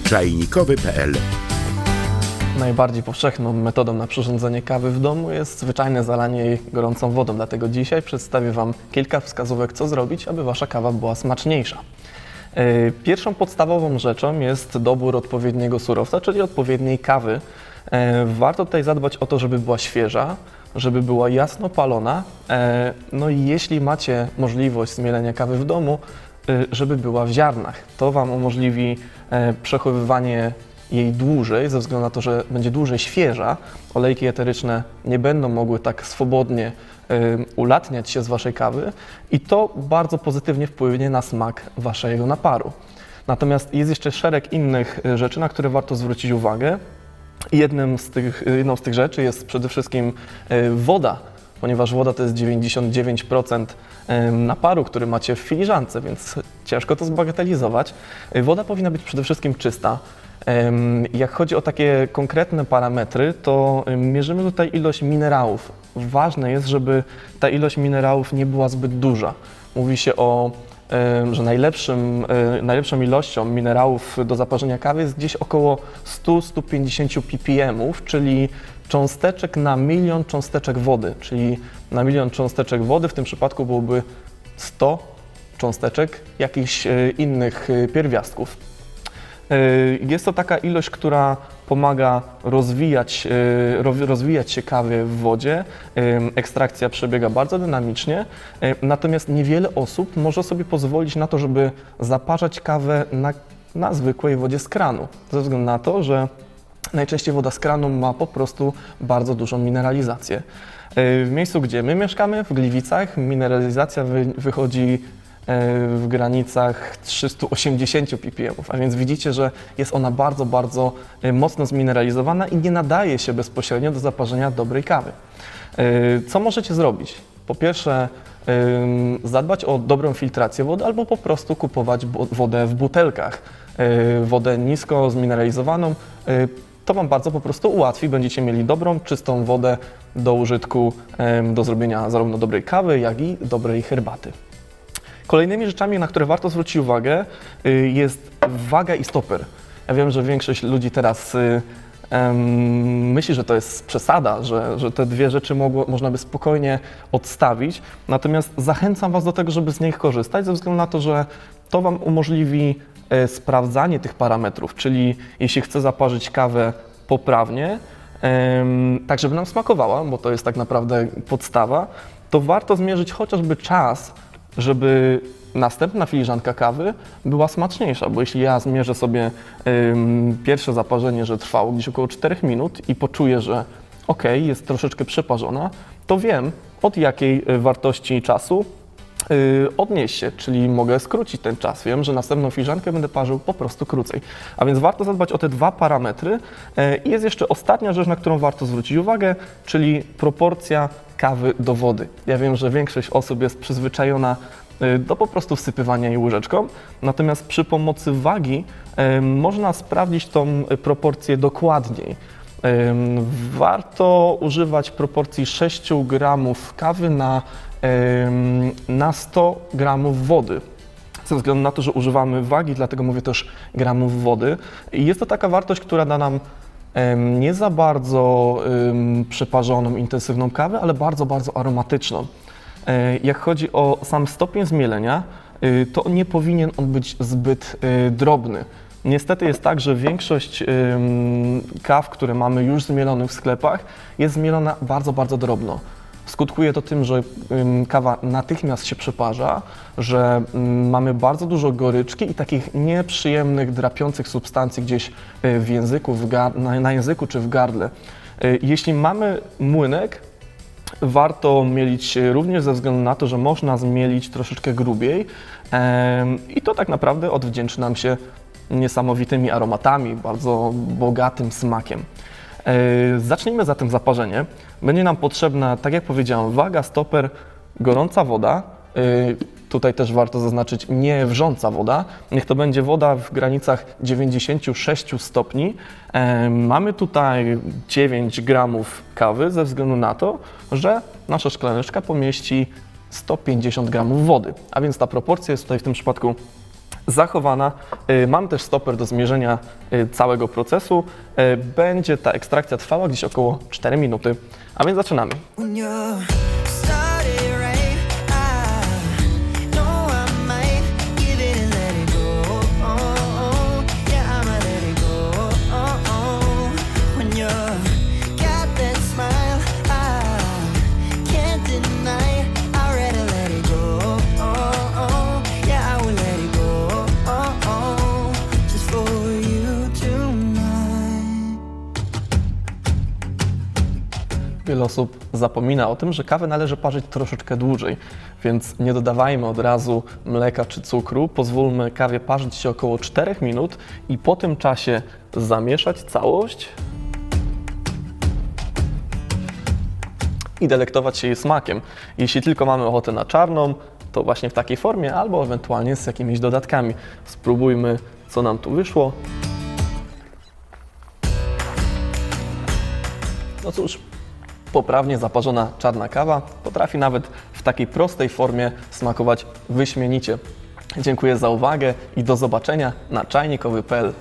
czajnikowy.pl. Najbardziej powszechną metodą na przyrządzenie kawy w domu jest zwyczajne zalanie jej gorącą wodą, dlatego dzisiaj przedstawię Wam kilka wskazówek, co zrobić, aby Wasza kawa była smaczniejsza. Pierwszą podstawową rzeczą jest dobór odpowiedniego surowca, czyli odpowiedniej kawy. Warto tutaj zadbać o to, żeby była świeża, żeby była jasno palona, no i jeśli macie możliwość zmielenia kawy w domu, żeby była w ziarnach. To Wam umożliwi przechowywanie jej dłużej, ze względu na to, że będzie dłużej świeża. Olejki eteryczne nie będą mogły tak swobodnie ulatniać się z Waszej kawy i to bardzo pozytywnie wpłynie na smak Waszego naparu. Natomiast jest jeszcze szereg innych rzeczy, na które warto zwrócić uwagę. Jedną z tych rzeczy jest przede wszystkim woda, ponieważ woda to jest 99% naparu, który macie w filiżance, więc ciężko to zbagatelizować. Woda powinna być przede wszystkim czysta. Jak chodzi o takie konkretne parametry, to mierzymy tutaj ilość minerałów. Ważne jest, żeby ta ilość minerałów nie była zbyt duża. Mówi się że najlepszą ilością minerałów do zaparzenia kawy jest gdzieś około 100-150 ppm, czyli cząsteczek na milion cząsteczek wody. Czyli na milion cząsteczek wody w tym przypadku byłoby 100 cząsteczek jakichś innych pierwiastków. Jest to taka ilość, która pomaga rozwijać się kawie w wodzie. Ekstrakcja przebiega bardzo dynamicznie, natomiast niewiele osób może sobie pozwolić na to, żeby zaparzać kawę na zwykłej wodzie z kranu, ze względu na to, że najczęściej woda z kranu ma po prostu bardzo dużą mineralizację. W miejscu, gdzie my mieszkamy, w Gliwicach, mineralizacja wychodzi w granicach 380 ppm, a więc widzicie, że jest ona bardzo, bardzo mocno zmineralizowana i nie nadaje się bezpośrednio do zaparzenia dobrej kawy. Co możecie zrobić? Po pierwsze, zadbać o dobrą filtrację wody albo po prostu kupować wodę w butelkach, wodę nisko zmineralizowaną. To Wam bardzo po prostu ułatwi, będziecie mieli dobrą, czystą wodę do użytku, do zrobienia zarówno dobrej kawy, jak i dobrej herbaty. Kolejnymi rzeczami, na które warto zwrócić uwagę, jest waga i stoper. Ja wiem, że większość ludzi teraz myśli, że to jest przesada, że te dwie rzeczy można by spokojnie odstawić, natomiast zachęcam Was do tego, żeby z nich korzystać, ze względu na to, że to Wam umożliwi sprawdzanie tych parametrów, czyli jeśli chcę zaparzyć kawę poprawnie, tak żeby nam smakowała, bo to jest tak naprawdę podstawa, to warto zmierzyć chociażby czas, żeby następna filiżanka kawy była smaczniejsza, bo jeśli ja zmierzę sobie pierwsze zaparzenie, że trwało gdzieś około 4 minut i poczuję, że ok, jest troszeczkę przeparzona, to wiem, od jakiej wartości czasu odnieść się, czyli mogę skrócić ten czas. Wiem, że następną filiżankę będę parzył po prostu krócej. A więc warto zadbać o te dwa parametry. I jest jeszcze ostatnia rzecz, na którą warto zwrócić uwagę, czyli proporcja kawy do wody. Ja wiem, że większość osób jest przyzwyczajona do po prostu wsypywania jej łyżeczką, natomiast przy pomocy wagi można sprawdzić tą proporcję dokładniej. Warto używać proporcji 6 gramów kawy na 100 gramów wody. Ze względu na to, że używamy wagi, dlatego mówię też gramów wody. I jest to taka wartość, która da nam nie za bardzo przeparzoną, intensywną kawę, ale bardzo, bardzo aromatyczną. Jak chodzi o sam stopień zmielenia, to nie powinien on być zbyt drobny. Niestety jest tak, że większość kaw, które mamy już zmielonych w sklepach, jest zmielona bardzo, bardzo drobno. Skutkuje to tym, że kawa natychmiast się przeparza, że mamy bardzo dużo goryczki i takich nieprzyjemnych, drapiących substancji gdzieś w języku, na języku czy w gardle. Jeśli mamy młynek, warto mielić również ze względu na to, że można zmielić troszeczkę grubiej i to tak naprawdę odwdzięczy nam się niesamowitymi aromatami, bardzo bogatym smakiem. Zacznijmy zatem zaparzenie. Będzie nam potrzebna, tak jak powiedziałem, waga, stoper, gorąca woda. Tutaj też warto zaznaczyć nie wrząca woda. Niech to będzie woda w granicach 96 stopni. Mamy tutaj 9 gramów kawy ze względu na to, że nasza szklaneczka pomieści 150 gramów wody. A więc ta proporcja jest tutaj w tym przypadku zachowana. Mam też stoper do zmierzenia całego procesu. Będzie ta ekstrakcja trwała gdzieś około 4 minuty. A więc zaczynamy. When you're started right, I know I might give it and let it go. Yeah, I'ma let it go. When you're got that smile, I can't deny. I'd rather let it go. Yeah, I will let it go. Just for you tonight. Wiele osób zapomina o tym, że kawę należy parzyć troszeczkę dłużej, więc nie dodawajmy od razu mleka czy cukru. Pozwólmy kawie parzyć się około 4 minut i po tym czasie zamieszać całość i delektować się jej smakiem. Jeśli tylko mamy ochotę na czarną, to właśnie w takiej formie albo ewentualnie z jakimiś dodatkami. Spróbujmy, co nam tu wyszło. No cóż, poprawnie zaparzona czarna kawa potrafi nawet w takiej prostej formie smakować wyśmienicie. Dziękuję za uwagę i do zobaczenia na czajnikowy.pl.